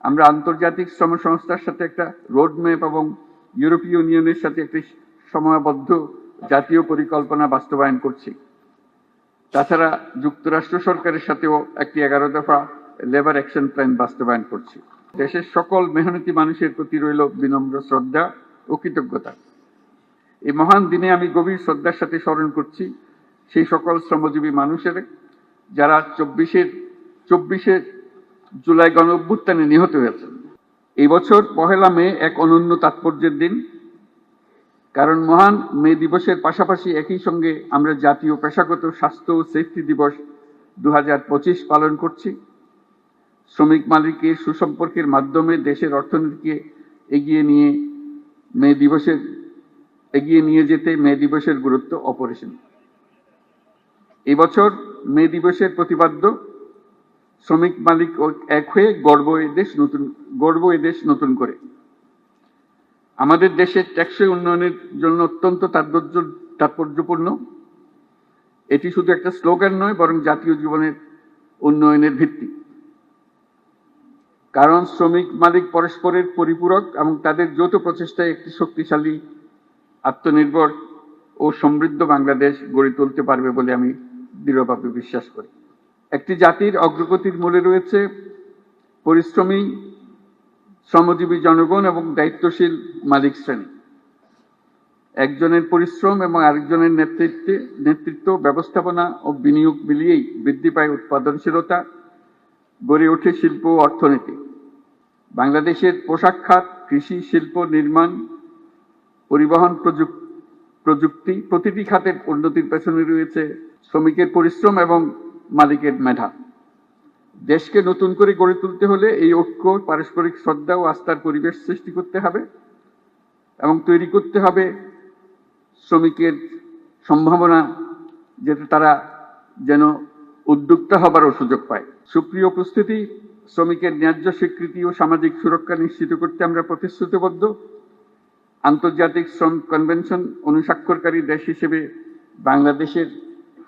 আমরা আন্তর্জাতিক শ্রম সংস্থার সাথে একটা রোডম্যাপ এবং ইউরোপীয় ইউনিয়নের সাথে একটি সময়বদ্ধ জাতীয় পরিকল্পনা বাস্তবায়ন করছি। তাছাড়া যুক্তরাষ্ট্র সরকারের সাথেও একটি 11 দফা লেবার অ্যাকশন প্ল্যান বাস্তবায়ন করছি। দেশের সকল মেহনতি মানুষের প্রতি রইল বিনম্র শ্রদ্ধা ও কৃতজ্ঞতা। এই মহান দিনে আমি গভীর শ্রদ্ধার সাথে স্মরণ করছি সেই সকল শ্রমজীবী মানুষের যারা 24শে জুলাই গণ অভ্যুত্থানে নিহত হয়েছেন। এই বছর 1 মে এক অনন্য তাৎপর্যের দিন, কারণ মহান মে দিবসের পাশাপাশি একই সঙ্গে আমরা জাতীয় পেশাগত স্বাস্থ্য ও সেফটি দিবস 2025 পালন করছি। শ্রমিক মালিকের সুসম্পর্কের মাধ্যমে দেশের অর্থনীতিকে এগিয়ে নিয়ে যেতে মে দিবসের গুরুত্ব অপরিসীম। এই বছর মে দিবসের প্রতিপাদ্য শ্রমিক মালিক এক হয়ে গর্ব এ দেশ নতুন করে। আমাদের দেশের টেকসই উন্নয়নের জন্য অত্যন্ত তাৎপর্যপূর্ণ। এটি শুধু একটা স্লোগান নয়, বরং জাতীয় জীবনের উন্নয়নের ভিত্তি। কারণ শ্রমিক মালিক পরস্পরের পরিপূরক এবং তাদের যৌথ প্রচেষ্টায় একটি শক্তিশালী, আত্মনির্ভর ও সমৃদ্ধ বাংলাদেশ গড়ে তুলতে পারবে বলে আমি দৃঢ়ভাবে বিশ্বাস করি। একটি জাতির অগ্রগতির মূলে রয়েছে পরিশ্রমী, শ্রমজীবী জনগণ এবং দায়িত্বশীল মালিক শ্রেণী। একজনের পরিশ্রম এবং আরেকজনের নেতৃত্ব, ব্যবস্থাপনা ও বিনিয়োগ মিলিয়েই বৃদ্ধি পায় উৎপাদনশীলতা, গড়ে ওঠে শিল্প ও অর্থনীতি। বাংলাদেশের পোশাক খাত, কৃষি, শিল্প, নির্মাণ, পরিবহন, প্রযুক্তি প্রতিটি খাতের উন্নতির পেছনে রয়েছে শ্রমিকের পরিশ্রম এবং মালিকের মেধা। দেশকে নতুন করে গড়ে তুলতে হলে এই ঐক্য, পারস্পরিক শ্রদ্ধা ও আস্থার পরিবেশ সৃষ্টি করতে হবে এবং তৈরি করতে হবে শ্রমিকের সম্ভাবনা, যাতে তারা যেন উদ্যোক্তা হবারও সুযোগ পায়। সুপ্রিয় উপস্থিতি, শ্রমিকের ন্যায্য স্বীকৃতি ও সামাজিক সুরক্ষা নিশ্চিত করতে আমরা প্রতিশ্রুতিবদ্ধ। আন্তর্জাতিক শ্রম কনভেনশন অনুস্বাক্ষরকারী দেশ হিসেবে বাংলাদেশের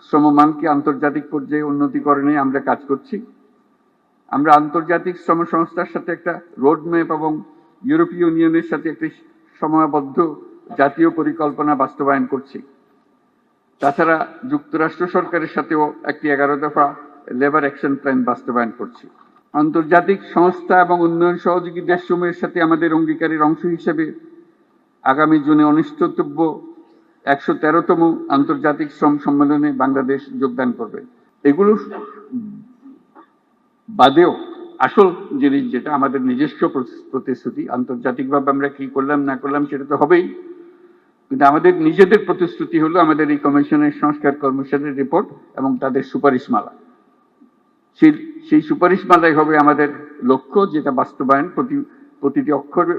শ্রমমানকে আন্তর্জাতিক পর্যায়ে উন্নতিকরণে আমরা কাজ করছি। আমরা আন্তর্জাতিক শ্রম সংস্থার সাথে একটা রোডম্যাপ এবং ইউরোপীয় ইউনিয়নের সাথে একটি সময়বদ্ধ জাতীয় পরিকল্পনা বাস্তবায়ন করছি। তাছাড়া যুক্তরাষ্ট্র সরকারের সাথেও একটি 11 দফা লেবার অ্যাকশন প্ল্যান বাস্তবায়ন করছি। আন্তর্জাতিক সংস্থা এবং উন্নয়ন সহযোগী দেশসমূহের সাথে আমাদের অঙ্গীকারের অংশ হিসেবে আগামী জুনে অনুষ্ঠিতব্য 113তম আন্তর্জাতিক শ্রম সম্মেলনে বাংলাদেশ যোগদান করবে। এগুলো বাদেও আসল জিনিস যেটা আমাদের নিজস্ব প্রতিশ্রুতি, আন্তর্জাতিকভাবে আমরা কি করলাম না করলাম সেটা তো হবেই, কিন্তু আমাদের নিজেদের প্রতিশ্রুতি হলো আমাদের এই কমিশনের সংস্কার কমিশনের রিপোর্ট এবং তাদের সুপারিশমালা। সেই সুপারিশমালাই হবে আমাদের লক্ষ্য, যেটা বাস্তবায়ন প্রতিটি অক্ষরে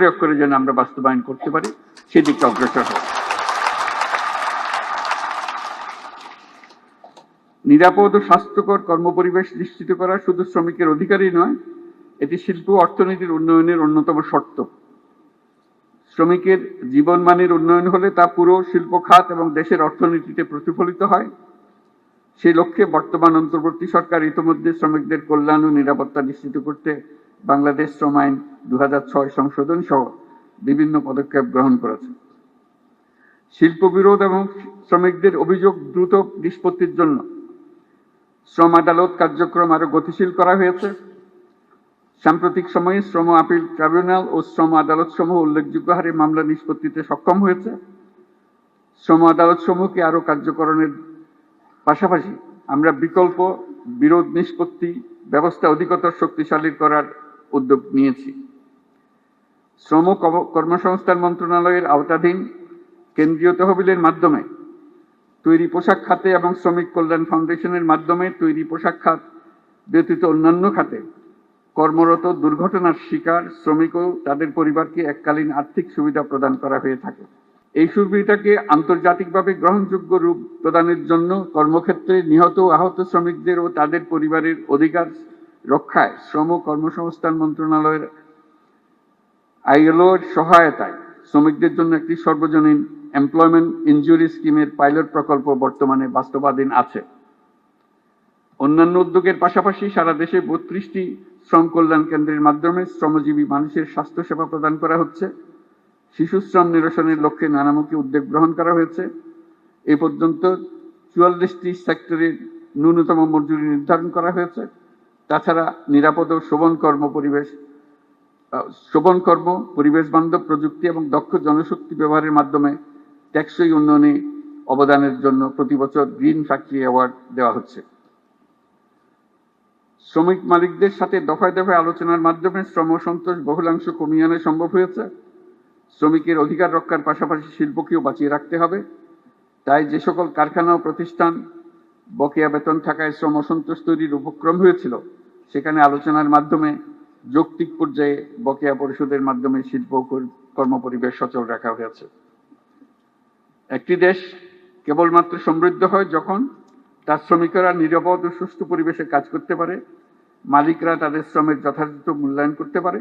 অক্ষরে যেন আমরা বাস্তবায়ন করতে পারি, সেদিকে অগ্রসর হবে। নিরাপদ ও স্বাস্থ্যকর কর্মপরিবেশ নিশ্চিত করা শুধু শ্রমিকের অধিকারই নয়, এটি শিল্প অর্থনীতির উন্নয়নের অন্যতম শর্ত। শ্রমিকের জীবনমানের উন্নয়ন হলে তা পুরো শিল্প খাত এবং দেশের অর্থনীতিতে প্রতিফলিত হয়। সেই লক্ষ্যে বর্তমান অন্তর্বর্তী সরকার ইতিমধ্যে শ্রমিকদের কল্যাণ ও নিরাপত্তা নিশ্চিত করতে বাংলাদেশ শ্রম আইন 2006 সংশোধন সহ বিভিন্ন পদক্ষেপ গ্রহণ করেছে। শিল্প বিরোধ এবং শ্রমিকদের অভিযোগ দ্রুত নিষ্পত্তির জন্য শ্রম আদালত কার্যক্রম আরো গতিশীল করা হয়েছে। সাম্প্রতিক সময়ে শ্রম আপিল ট্রাইব্যুনাল ও শ্রম আদালত সমূহ উল্লেখযোগ্য হারে মামলা নিষ্পত্তিতে সক্ষম হয়েছে। শ্রম আদালত সমূহকে আরো কার্যকরণের পাশাপাশি আমরা বিকল্প বিরোধ নিষ্পত্তি ব্যবস্থা অধিকতর শক্তিশালী করার উদ্যোগ নিয়েছি। শ্রম কর্মসংস্থান মন্ত্রণালয়ের আওতাধীন কেন্দ্রীয় তহবিলের মাধ্যমে তৈরি পোশাক খাতে এবং শ্রমিক কল্যাণ ফাউন্ডেশনের মাধ্যমে তৈরি পোশাক খাত ব্যতীত অন্যান্য খাতে কর্মরত দুর্ঘটনার শিকার শ্রমিক ও তাদের পরিবারকে এককালীন আর্থিক সুবিধা প্রদান করা হয়ে থাকে। এই সুবিধাকে আন্তর্জাতিকভাবে গ্রহণযোগ্য রূপ প্রদানের জন্য কর্মক্ষেত্রে নিহত ও আহত শ্রমিকদের ও তাদের পরিবারের অধিকার রক্ষায় শ্রম কর্মসংস্থান মন্ত্রণালয়ের ILO এর সহায়তায় শ্রমিকদের জন্য একটি সর্বজনীন এমপ্লয়মেন্ট ইনজুরি স্কিমের পাইলট প্রকল্প বর্তমানে বাস্তবায়ন আছে। অন্যান্য উদ্যোগের পাশাপাশি সারা দেশে 32টি শ্রম কল্যাণ কেন্দ্রের মাধ্যমে শ্রমজীবী মানুষের স্বাস্থ্যসেবা প্রদান করা হচ্ছে। শিশু শ্রম নিরসনের লক্ষ্যে নানামুখী উদ্যোগ গ্রহণ করা হয়েছে। এ পর্যন্ত 44টি সেক্টরে ন্যূনতম মজুরি নির্ধারণ করা হয়েছে। তাছাড়া নিরাপদ ও শোভন কর্ম, পরিবেশ বান্ধব প্রযুক্তি এবং দক্ষ জনশক্তি ব্যবহারের মাধ্যমে টেকসই উন্নয়নে অবদানের জন্য প্রতি বছর গ্রিন ফ্যাক্টরি অ্যাওয়ার্ড দেওয়া হচ্ছে। শ্রমিক মালিকদের সাথে দফায় দফায় আলোচনার মাধ্যমে শ্রম সন্তোষ বহুলাংশ কমিয়ে আনা সম্ভব হয়েছে। শ্রমিকের অধিকার রক্ষার পাশাপাশি শিল্পকেও বাঁচিয়ে রাখতে হবে। তাই যে সকল কারখানা ও প্রতিষ্ঠান বকেয়া বেতন থাকায় শ্রম অসন্তোষ তৈরির উপক্রম হয়েছিল, সেখানে আলোচনার মাধ্যমে যৌক্তিক পর্যায়ে বকেয়া পরিশোধের মাধ্যমে শিল্প কর্মপরিবেশ সচল রাখা হয়েছে। একটি দেশ কেবলমাত্র সমৃদ্ধ হয় যখন তার শ্রমিকেরা নিরাপদ ও সুষ্ঠু পরিবেশে কাজ করতে পারে, মালিকরা তাদের শ্রমের যথাযথ মূল্যায়ন করতে পারে।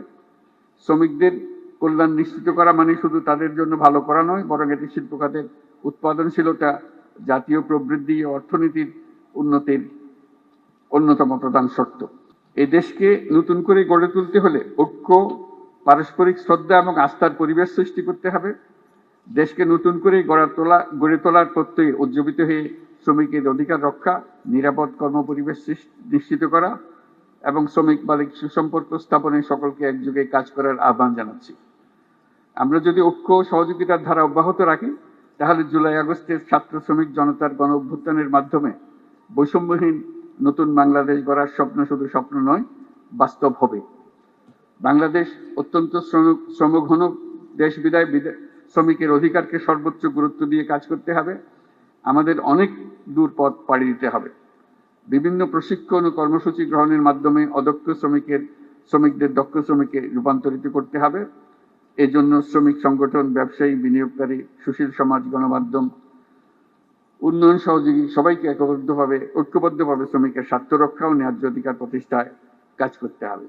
শ্রমিকদের কল্যাণ নিশ্চিত করা মানে শুধু তাদের জন্য ভালো করা নয়, বরং এটি শিল্প খাতের উৎপাদনশীলতা, জাতীয় প্রবৃদ্ধি ও অর্থনীতির উন্নতির অন্যতম প্রধান শর্ত। এই দেশকে নতুন করে গড়ে তুলতে হলে ঐক্য, পারস্পরিক শ্রদ্ধা এবং আস্থার পরিবেশ সৃষ্টি করতে হবে। দেশকে নতুন করে গড়ে তোলার প্রত্যয়ে উজ্জীবিত হয়ে শ্রমিকের অধিকার রক্ষা, নিরাপদ কর্মপরিবেশ নিশ্চিত করা এবং শ্রমিক মালিক সুসম্পর্ক স্থাপনে সকলকে একযোগে কাজ করার আহ্বান জানাচ্ছি। আমরা যদি ঐক্য ও সহযোগিতার ধারা অব্যাহত রাখি, তাহলে জুলাই আগস্টের ছাত্র শ্রমিক জনতার গণ অভ্যুত্থানের মাধ্যমে বৈষম্যহীন নতুন বাংলাদেশ গড়ার স্বপ্ন শুধু স্বপ্ন নয়, বাস্তব হবে। বাংলাদেশ অত্যন্ত শ্রমঘন দেশ বিদায় শ্রমিকের অধিকারকে সর্বোচ্চ গুরুত্ব দিয়ে কাজ করতে হবে। আমাদের অনেক দূর পথ পাড়ি দিতে হবে। বিভিন্ন প্রশিক্ষণ ও কর্মসূচি গ্রহণের মাধ্যমে অদক্ষ শ্রমিকদের দক্ষ শ্রমিকে রূপান্তরিত করতে হবে। এজন্য শ্রমিক সংগঠন, ব্যবসায়ী, বিনিয়োগকারী, সুশীল সমাজ, গণমাধ্যম, উন্নয়ন সহযোগী সবাইকে ঐক্যবদ্ধভাবে শ্রমিকের স্বার্থ রক্ষা ও ন্যায্য অধিকার প্রতিষ্ঠায় কাজ করতে হবে।